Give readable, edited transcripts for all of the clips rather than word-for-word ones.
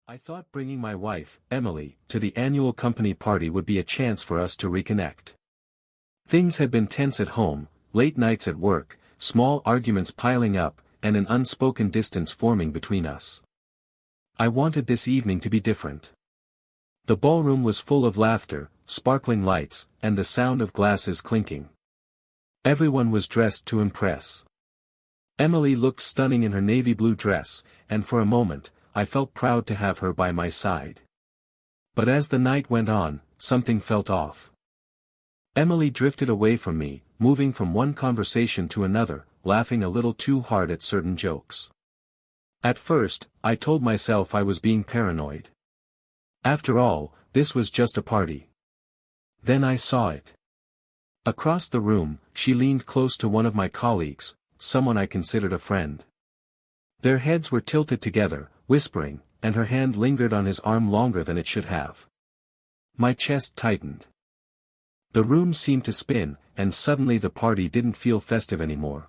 I thought bringing my wife, Emily, to the annual company party would be a chance for us to reconnect. Things had been tense at home, late nights at work, small arguments piling up, and an unspoken distance forming between us. I wanted this evening to be different. The ballroom was full of laughter, sparkling lights, and the sound of glasses clinking. Everyone was dressed to impress. Emily looked stunning in her navy blue dress, and for a moment, I felt proud to have her by my side. But as the night went on, something felt off. Emily drifted away from me, moving from one conversation to another, laughing a little too hard at certain jokes. At first, I told myself I was being paranoid. After all, this was just a party. Then I saw it. Across the room, she leaned close to one of my colleagues, someone I considered a friend. Their heads were tilted together, whispering, and her hand lingered on his arm longer than it should have. My chest tightened. The room seemed to spin, and suddenly the party didn't feel festive anymore.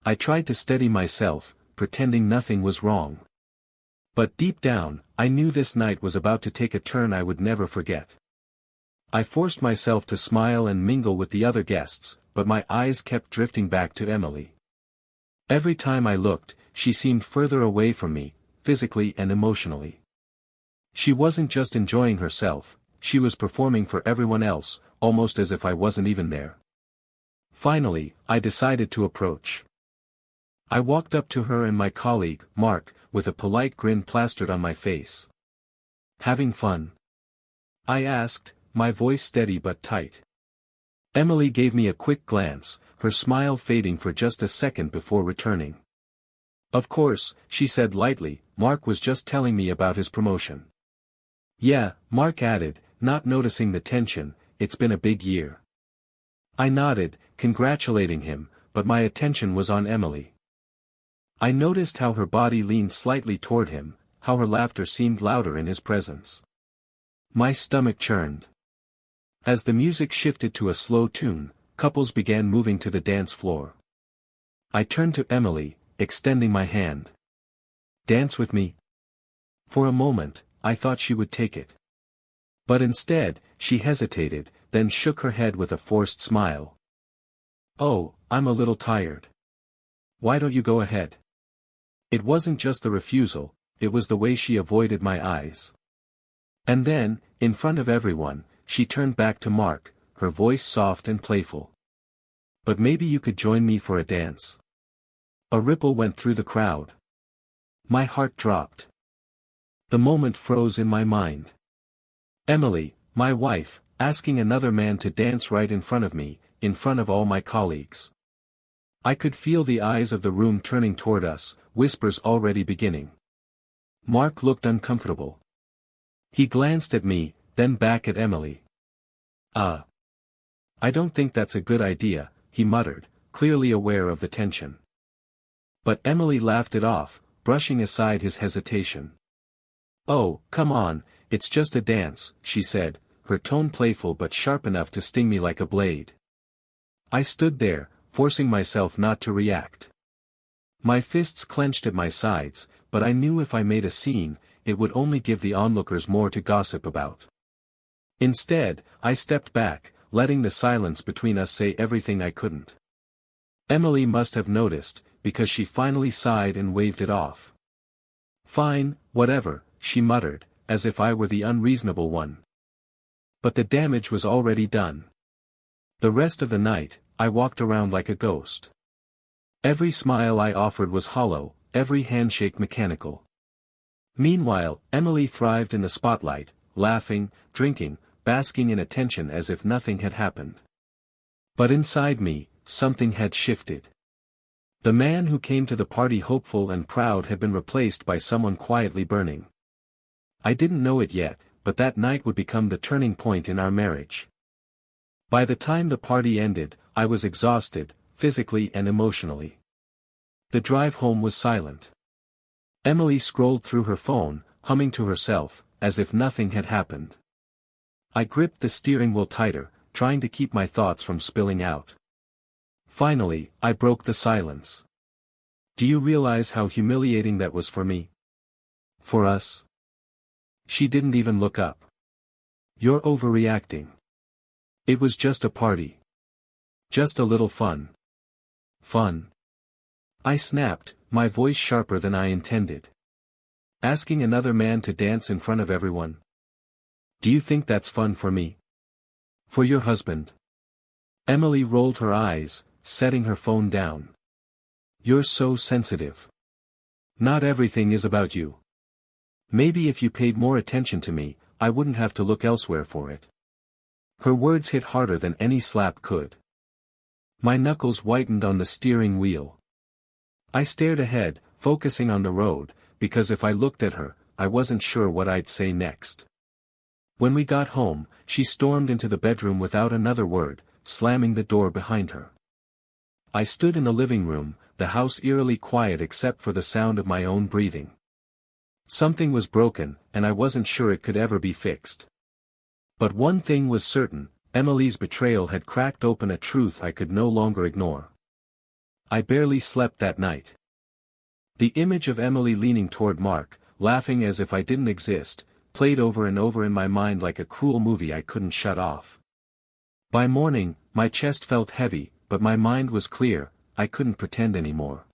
I tried to steady myself, pretending nothing was wrong. But deep down, I knew this night was about to take a turn I would never forget. I forced myself to smile and mingle with the other guests, but my eyes kept drifting back to Emily. Every time I looked, she seemed further away from me, physically and emotionally. She wasn't just enjoying herself, she was performing for everyone else, almost as if I wasn't even there. Finally, I decided to approach. I walked up to her and my colleague, Mark, with a polite grin plastered on my face. "Having fun?" I asked, my voice steady but tight. Emily gave me a quick glance, her smile fading for just a second before returning. "Of course," she said lightly, "Mark was just telling me about his promotion." "Yeah," Mark added, not noticing the tension, "it's been a big year." I nodded, congratulating him, but my attention was on Emily. I noticed how her body leaned slightly toward him, how her laughter seemed louder in his presence. My stomach churned. As the music shifted to a slow tune, couples began moving to the dance floor. I turned to Emily, extending my hand. "Dance with me?" For a moment, I thought she would take it. But instead, she hesitated, then shook her head with a forced smile. "Oh, I'm a little tired. Why don't you go ahead?" It wasn't just the refusal, it was the way she avoided my eyes. And then, in front of everyone, she turned back to Mark, her voice soft and playful. "But maybe you could join me for a dance." A ripple went through the crowd. My heart dropped. The moment froze in my mind. Emily, my wife, asking another man to dance right in front of me, in front of all my colleagues. I could feel the eyes of the room turning toward us, whispers already beginning. Mark looked uncomfortable. He glanced at me, then back at Emily. I don't think that's a good idea," he muttered, clearly aware of the tension. But Emily laughed it off, brushing aside his hesitation. "Oh, come on, it's just a dance," she said, her tone playful but sharp enough to sting me like a blade. I stood there, forcing myself not to react. My fists clenched at my sides, but I knew if I made a scene, it would only give the onlookers more to gossip about. Instead, I stepped back, letting the silence between us say everything I couldn't. Emily must have noticed, because she finally sighed and waved it off. "Fine, whatever," she muttered, as if I were the unreasonable one. But the damage was already done. The rest of the night, I walked around like a ghost. Every smile I offered was hollow, every handshake mechanical. Meanwhile, Emily thrived in the spotlight, laughing, drinking, basking in attention as if nothing had happened. But inside me, something had shifted. The man who came to the party hopeful and proud had been replaced by someone quietly burning. I didn't know it yet, but that night would become the turning point in our marriage. By the time the party ended, I was exhausted, physically and emotionally. The drive home was silent. Emily scrolled through her phone, humming to herself, as if nothing had happened. I gripped the steering wheel tighter, trying to keep my thoughts from spilling out. Finally, I broke the silence. "Do you realize how humiliating that was for me? For us? She didn't even look up. You're overreacting. It was just a party. Just a little fun. Fun. I snapped, my voice sharper than I intended. Asking another man to dance in front of everyone? Do you think that's fun for me? For your husband? Emily rolled her eyes, setting her phone down. You're so sensitive. Not everything is about you. Maybe if you paid more attention to me, I wouldn't have to look elsewhere for it. Her words hit harder than any slap could. My knuckles whitened on the steering wheel. I stared ahead, focusing on the road, because if I looked at her, I wasn't sure what I'd say next. When we got home, she stormed into the bedroom without another word, slamming the door behind her. I stood in the living room, the house eerily quiet except for the sound of my own breathing. Something was broken, and I wasn't sure it could ever be fixed. But one thing was certain, Emily's betrayal had cracked open a truth I could no longer ignore. I barely slept that night. The image of Emily leaning toward Mark, laughing as if I didn't exist, played over and over in my mind like a cruel movie I couldn't shut off. By morning, my chest felt heavy, but my mind was clear, I couldn't pretend anymore.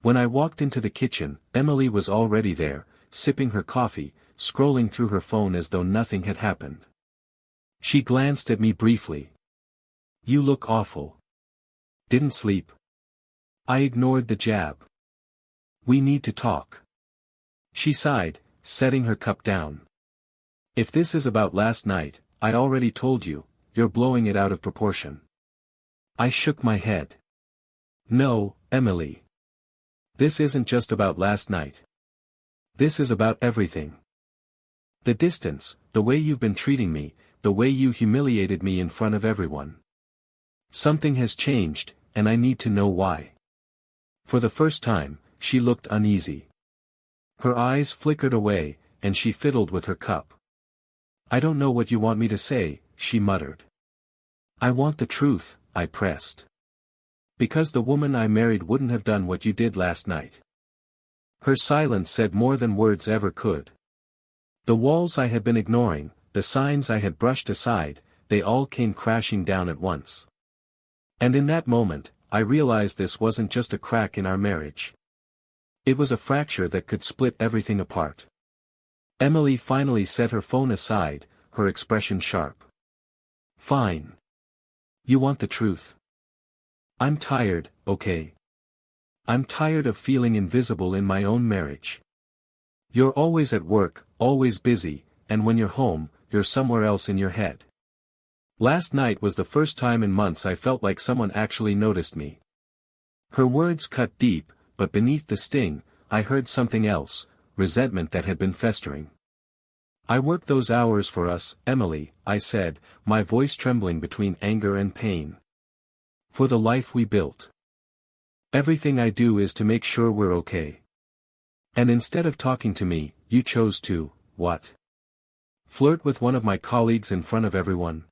When I walked into the kitchen, Emily was already there, sipping her coffee, scrolling through her phone as though nothing had happened. She glanced at me briefly. You look awful. Didn't sleep? I ignored the jab. We need to talk. She sighed, setting her cup down. If this is about last night, I already told you, you're blowing it out of proportion. I shook my head. No, Emily. This isn't just about last night. This is about everything. The distance, the way you've been treating me, the way you humiliated me in front of everyone. Something has changed, and I need to know why. For the first time, she looked uneasy. Her eyes flickered away, and she fiddled with her cup. I don't know what you want me to say, she muttered. I want the truth, I pressed. Because the woman I married wouldn't have done what you did last night. Her silence said more than words ever could. The walls I had been ignoring, the signs I had brushed aside, they all came crashing down at once. And in that moment, I realized this wasn't just a crack in our marriage. It was a fracture that could split everything apart. Emily finally set her phone aside, her expression sharp. Fine. You want the truth? I'm tired, okay? I'm tired of feeling invisible in my own marriage. You're always at work, always busy, and when you're home, you're somewhere else in your head. Last night was the first time in months I felt like someone actually noticed me. Her words cut deep, but beneath the sting, I heard something else, resentment that had been festering. I worked those hours for us, Emily, I said, my voice trembling between anger and pain. For the life we built. Everything I do is to make sure we're okay. And instead of talking to me, you chose to, what? Flirt with one of my colleagues in front of everyone?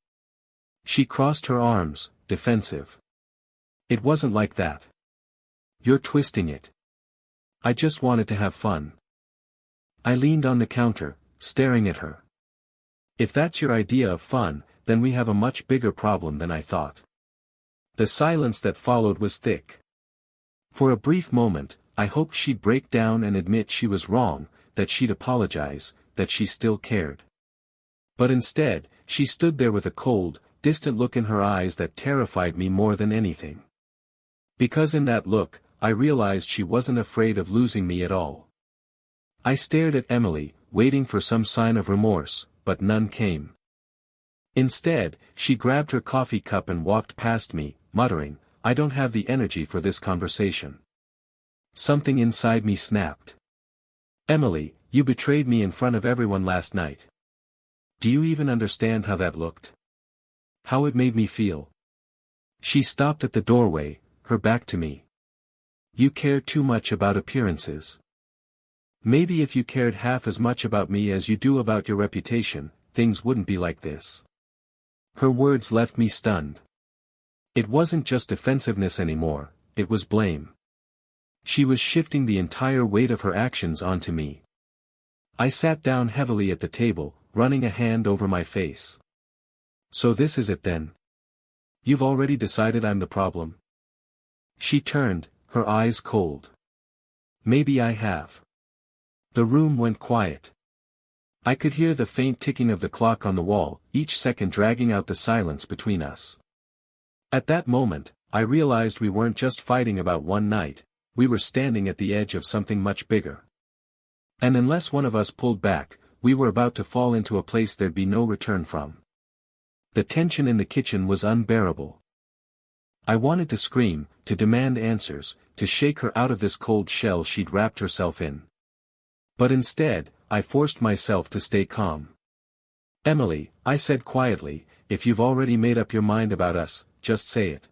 She crossed her arms, defensive. It wasn't like that. You're twisting it. I just wanted to have fun. I leaned on the counter, staring at her. If that's your idea of fun, then we have a much bigger problem than I thought. The silence that followed was thick. For a brief moment, I hoped she'd break down and admit she was wrong, that she'd apologize, that she still cared. But instead, she stood there with a cold, distant look in her eyes that terrified me more than anything. Because in that look, I realized she wasn't afraid of losing me at all. I stared at Emily, waiting for some sign of remorse, but none came. Instead, she grabbed her coffee cup and walked past me, muttering, I don't have the energy for this conversation. Something inside me snapped. Emily, you betrayed me in front of everyone last night. Do you even understand how that looked? How it made me feel? She stopped at the doorway, her back to me. You care too much about appearances. Maybe if you cared half as much about me as you do about your reputation, things wouldn't be like this. Her words left me stunned. It wasn't just defensiveness anymore, it was blame. She was shifting the entire weight of her actions onto me. I sat down heavily at the table, running a hand over my face. So this is it then? You've already decided I'm the problem? She turned, her eyes cold. Maybe I have. The room went quiet. I could hear the faint ticking of the clock on the wall, each second dragging out the silence between us. At that moment, I realized we weren't just fighting about one night, we were standing at the edge of something much bigger. And unless one of us pulled back, we were about to fall into a place there'd be no return from. The tension in the kitchen was unbearable. I wanted to scream, to demand answers, to shake her out of this cold shell she'd wrapped herself in. But instead, I forced myself to stay calm. Emily, I said quietly, if you've already made up your mind about us, just say it.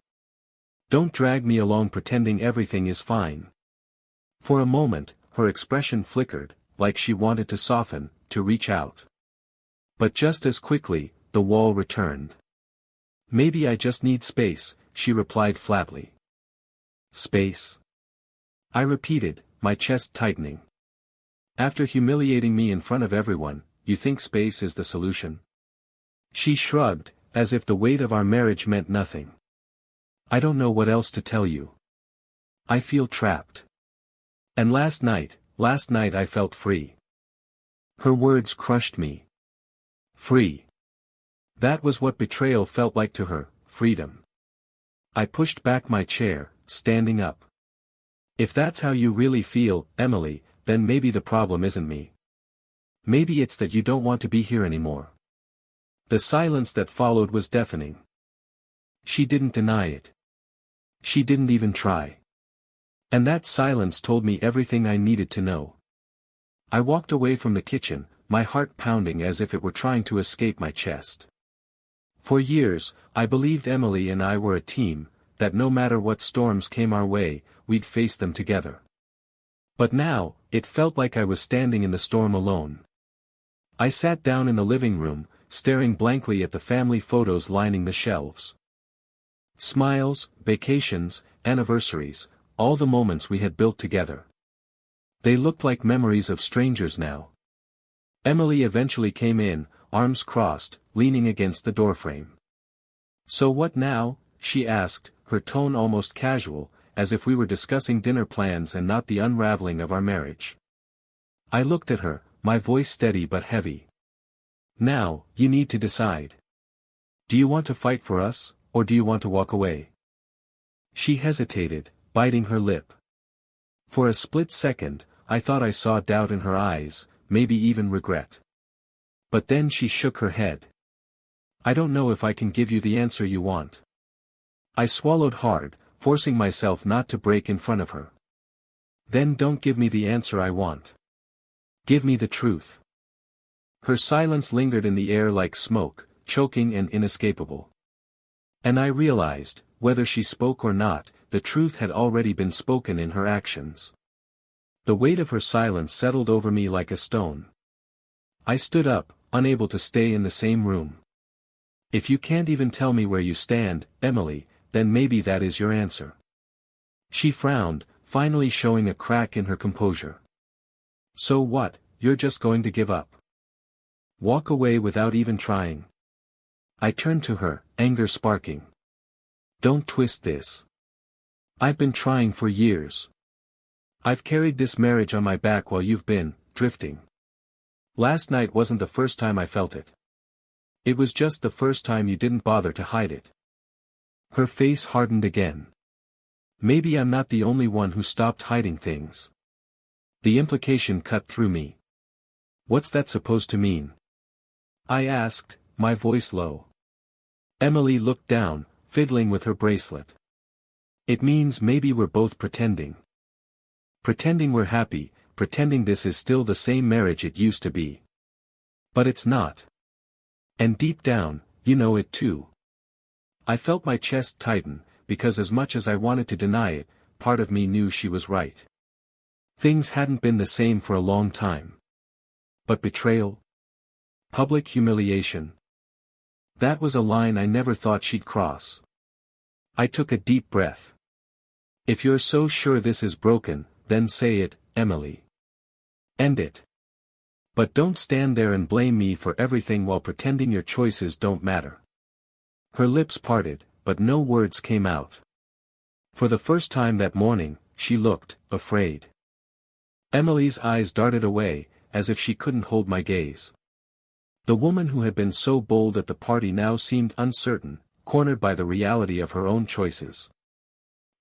Don't drag me along pretending everything is fine. For a moment, her expression flickered, like she wanted to soften, to reach out. But just as quickly, the wall returned. Maybe I just need space, she replied flatly. Space? I repeated, my chest tightening. After humiliating me in front of everyone, you think space is the solution? She shrugged, as if the weight of our marriage meant nothing. I don't know what else to tell you. I feel trapped. And last night I felt free. Her words crushed me. Free. That was what betrayal felt like to her, freedom. I pushed back my chair, standing up. If that's how you really feel, Emily, then maybe the problem isn't me. Maybe it's that you don't want to be here anymore. The silence that followed was deafening. She didn't deny it. She didn't even try. And that silence told me everything I needed to know. I walked away from the kitchen, my heart pounding as if it were trying to escape my chest. For years, I believed Emily and I were a team, that no matter what storms came our way, we'd face them together. But now, it felt like I was standing in the storm alone. I sat down in the living room, staring blankly at the family photos lining the shelves. Smiles, vacations, anniversaries, all the moments we had built together. They looked like memories of strangers now. Emily eventually came in, arms crossed, leaning against the doorframe. So what now? She asked, her tone almost casual, as if we were discussing dinner plans and not the unraveling of our marriage. I looked at her, my voice steady but heavy. Now, you need to decide. Do you want to fight for us, or do you want to walk away? She hesitated, biting her lip. For a split second, I thought I saw doubt in her eyes, maybe even regret. But then she shook her head. I don't know if I can give you the answer you want. I swallowed hard, forcing myself not to break in front of her. Then don't give me the answer I want. Give me the truth. Her silence lingered in the air like smoke, choking and inescapable. And I realized, whether she spoke or not, the truth had already been spoken in her actions. The weight of her silence settled over me like a stone. I stood up, unable to stay in the same room. If you can't even tell me where you stand, Emily, then maybe that is your answer. She frowned, finally showing a crack in her composure. So what, you're just going to give up? Walk away without even trying? I turned to her, anger sparking. Don't twist this. I've been trying for years. I've carried this marriage on my back while you've been, drifting. Last night wasn't the first time I felt it. It was just the first time you didn't bother to hide it. Her face hardened again. Maybe I'm not the only one who stopped hiding things. The implication cut through me. What's that supposed to mean? I asked, my voice low. Emily looked down, fiddling with her bracelet. It means maybe we're both pretending. Pretending we're happy, pretending this is still the same marriage it used to be. But it's not. And deep down, you know it too. I felt my chest tighten, because as much as I wanted to deny it, part of me knew she was right. Things hadn't been the same for a long time. But betrayal? Public humiliation? That was a line I never thought she'd cross. I took a deep breath. If you're so sure this is broken, then say it, Emily. End it. But don't stand there and blame me for everything while pretending your choices don't matter. Her lips parted, but no words came out. For the first time that morning, she looked afraid. Emily's eyes darted away, as if she couldn't hold my gaze. The woman who had been so bold at the party now seemed uncertain, cornered by the reality of her own choices.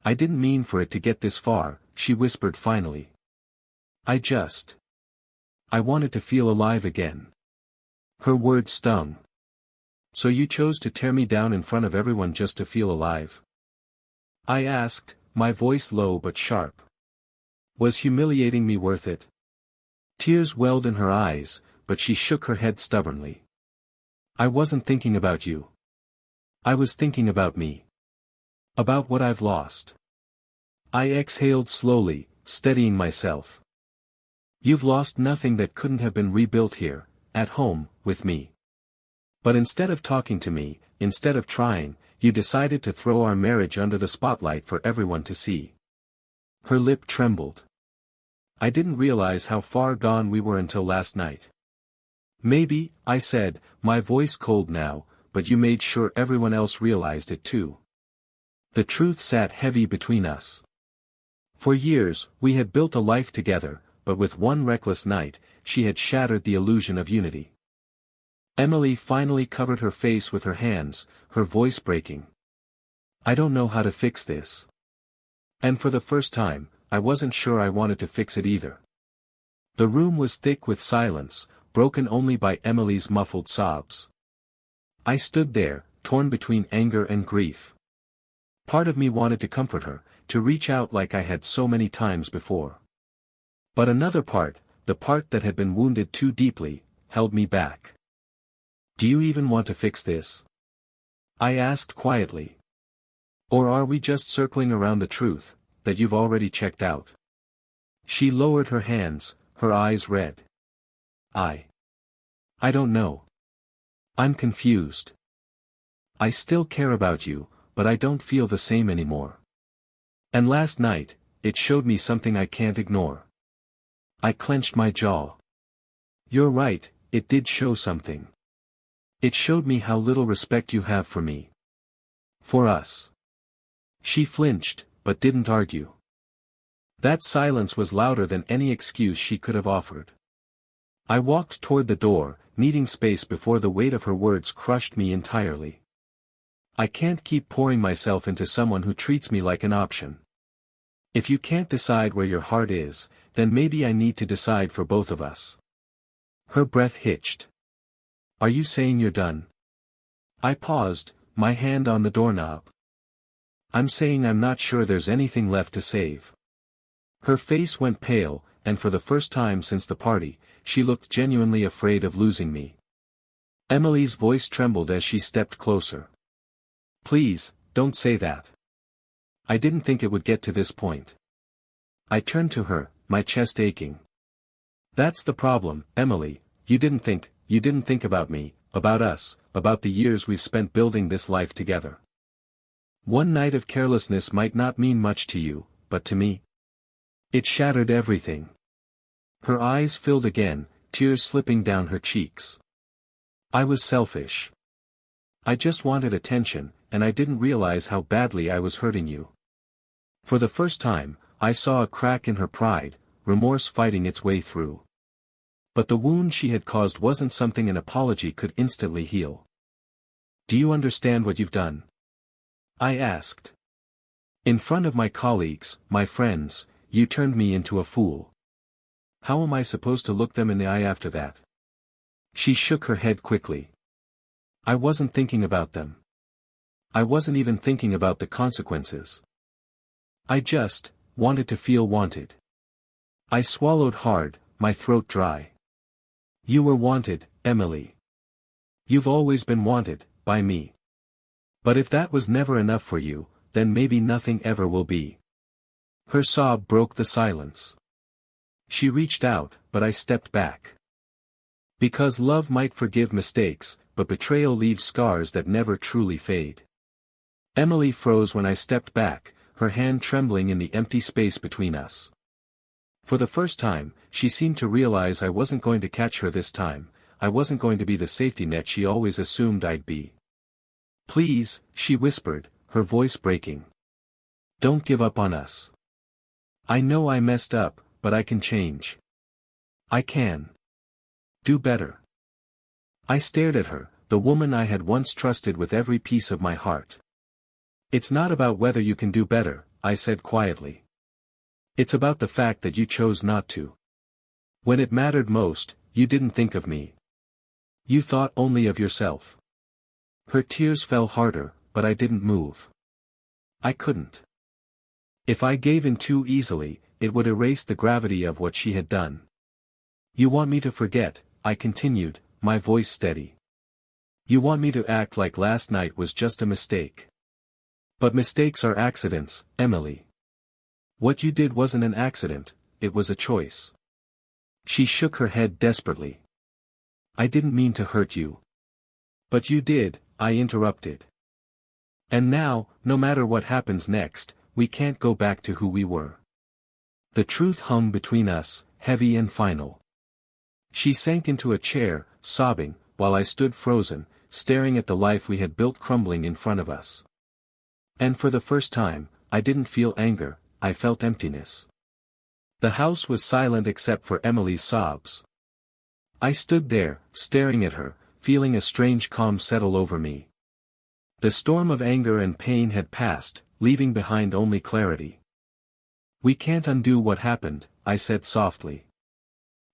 I didn't mean for it to get this far, she whispered finally. I wanted to feel alive again. Her words stung. So you chose to tear me down in front of everyone just to feel alive? I asked, my voice low but sharp. Was humiliating me worth it? Tears welled in her eyes, but she shook her head stubbornly. I wasn't thinking about you. I was thinking about me. About what I've lost. I exhaled slowly, steadying myself. You've lost nothing that couldn't have been rebuilt here, at home, with me. But instead of talking to me, instead of trying, you decided to throw our marriage under the spotlight for everyone to see. Her lip trembled. I didn't realize how far gone we were until last night. Maybe, I said, my voice cold now, but you made sure everyone else realized it too. The truth sat heavy between us. For years, we had built a life together, but with one reckless night, she had shattered the illusion of unity. Emily finally covered her face with her hands, her voice breaking. I don't know how to fix this. And for the first time, I wasn't sure I wanted to fix it either. The room was thick with silence, broken only by Emily's muffled sobs. I stood there, torn between anger and grief. Part of me wanted to comfort her, to reach out like I had so many times before. But another part, the part that had been wounded too deeply, held me back. Do you even want to fix this? I asked quietly. Or are we just circling around the truth, that you've already checked out? She lowered her hands, her eyes red. I don't know. I'm confused. I still care about you, but I don't feel the same anymore. And last night, it showed me something I can't ignore. I clenched my jaw. You're right, it did show something. It showed me how little respect you have for me. For us. She flinched, but didn't argue. That silence was louder than any excuse she could have offered. I walked toward the door, needing space before the weight of her words crushed me entirely. I can't keep pouring myself into someone who treats me like an option. If you can't decide where your heart is, then maybe I need to decide for both of us. Her breath hitched. Are you saying you're done? I paused, my hand on the doorknob. I'm saying I'm not sure there's anything left to save. Her face went pale, and for the first time since the party, she looked genuinely afraid of losing me. Emily's voice trembled as she stepped closer. Please, don't say that. I didn't think it would get to this point. I turned to her, my chest aching. That's the problem, Emily, you didn't think about me, about us, about the years we've spent building this life together. One night of carelessness might not mean much to you, but to me, it shattered everything. Her eyes filled again, tears slipping down her cheeks. I was selfish. I just wanted attention, and I didn't realize how badly I was hurting you. For the first time, I saw a crack in her pride, remorse fighting its way through. But the wound she had caused wasn't something an apology could instantly heal. Do you understand what you've done? I asked. In front of my colleagues, my friends, you turned me into a fool. How am I supposed to look them in the eye after that? She shook her head quickly. I wasn't thinking about them. I wasn't even thinking about the consequences. I just wanted to feel wanted. I swallowed hard, my throat dry. You were wanted, Emily. You've always been wanted, by me. But if that was never enough for you, then maybe nothing ever will be. Her sob broke the silence. She reached out, but I stepped back. Because love might forgive mistakes, but betrayal leaves scars that never truly fade. Emily froze when I stepped back, her hand trembling in the empty space between us. For the first time, she seemed to realize I wasn't going to catch her this time, I wasn't going to be the safety net she always assumed I'd be. "Please," she whispered, her voice breaking. "Don't give up on us. I know I messed up, but I can change. I can do better." I stared at her, the woman I had once trusted with every piece of my heart. "It's not about whether you can do better," I said quietly. "It's about the fact that you chose not to. When it mattered most, you didn't think of me. You thought only of yourself." Her tears fell harder, but I didn't move. I couldn't. If I gave in too easily, it would erase the gravity of what she had done. "You want me to forget," I continued, my voice steady. "You want me to act like last night was just a mistake. But mistakes are accidents, Emily. What you did wasn't an accident, it was a choice." She shook her head desperately. "I didn't mean to hurt you." "But you did," I interrupted. "And now, no matter what happens next, we can't go back to who we were." The truth hung between us, heavy and final. She sank into a chair, sobbing, while I stood frozen, staring at the life we had built crumbling in front of us. And for the first time, I didn't feel anger, I felt emptiness. The house was silent except for Emily's sobs. I stood there, staring at her, feeling a strange calm settle over me. The storm of anger and pain had passed, leaving behind only clarity. "We can't undo what happened," I said softly.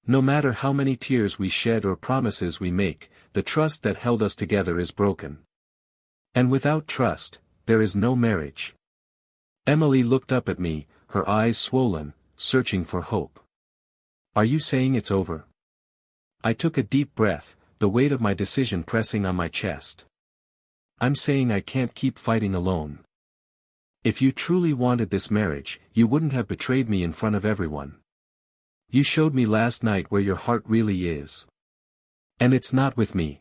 "No matter how many tears we shed or promises we make, the trust that held us together is broken. And without trust, there is no marriage." Emily looked up at me, her eyes swollen, searching for hope. "Are you saying it's over?" I took a deep breath, the weight of my decision pressing on my chest. "I'm saying I can't keep fighting alone. If you truly wanted this marriage, you wouldn't have betrayed me in front of everyone. You showed me last night where your heart really is. And it's not with me."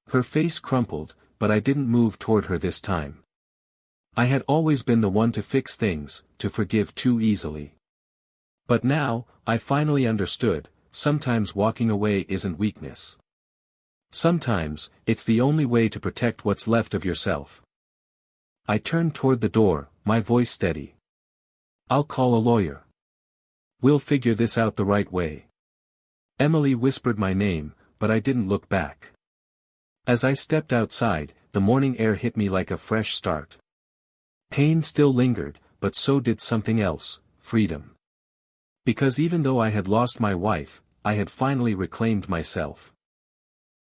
Her face crumpled, but I didn't move toward her this time. I had always been the one to fix things, to forgive too easily. But now, I finally understood, sometimes walking away isn't weakness. Sometimes, it's the only way to protect what's left of yourself. I turned toward the door, my voice steady. "I'll call a lawyer. We'll figure this out the right way." Emily whispered my name, but I didn't look back. As I stepped outside, the morning air hit me like a fresh start. Pain still lingered, but so did something else, freedom. Because even though I had lost my wife, I had finally reclaimed myself.